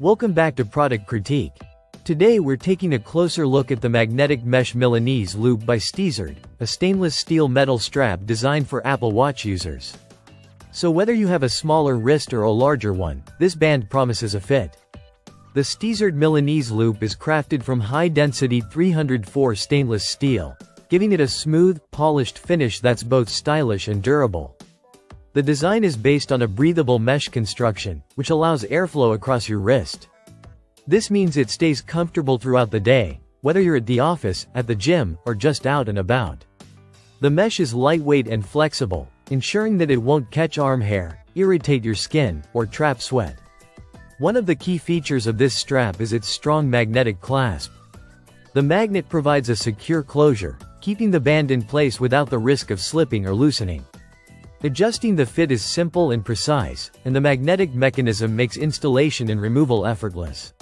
Welcome back to Product Critique. Today we're taking a closer look at the magnetic mesh Milanese loop by Steezrd, a stainless steel metal strap designed for Apple Watch users. So whether you have a smaller wrist or a larger one, this band promises a fit. The Steezrd Milanese loop is crafted from high-density 304 stainless steel, giving it a smooth, polished finish that's both stylish and durable. The design is based on a breathable mesh construction, which allows airflow across your wrist. This means it stays comfortable throughout the day, whether you're at the office, at the gym, or just out and about. The mesh is lightweight and flexible, ensuring that it won't catch arm hair, irritate your skin, or trap sweat. One of the key features of this strap is its strong magnetic clasp. The magnet provides a secure closure, keeping the band in place without the risk of slipping or loosening. Adjusting the fit is simple and precise, and the magnetic mechanism makes installation and removal effortless.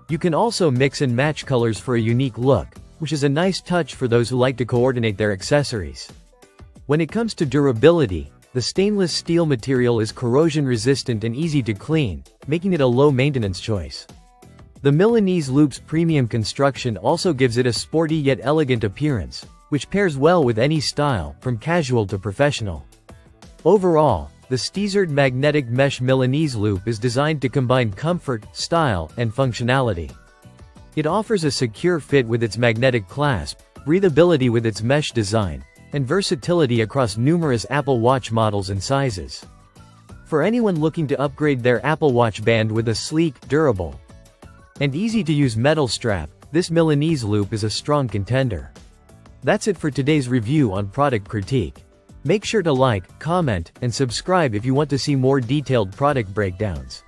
You can also mix and match colors for a unique look, which is a nice touch for those who like to coordinate their accessories. When it comes to durability, the stainless steel material is corrosion-resistant and easy to clean, making it a low-maintenance choice. The Milanese loop's premium construction also gives it a sporty yet elegant appearance, which pairs well with any style, from casual to professional. Overall, the Steezrd magnetic mesh Milanese loop is designed to combine comfort, style, and functionality. It offers a secure fit with its magnetic clasp, breathability with its mesh design, and versatility across numerous Apple Watch models and sizes. For anyone looking to upgrade their Apple Watch band with a sleek, durable, and easy-to-use metal strap, this Milanese loop is a strong contender. That's it for today's review on Product Critique. Make sure to like, comment, and subscribe if you want to see more detailed product breakdowns.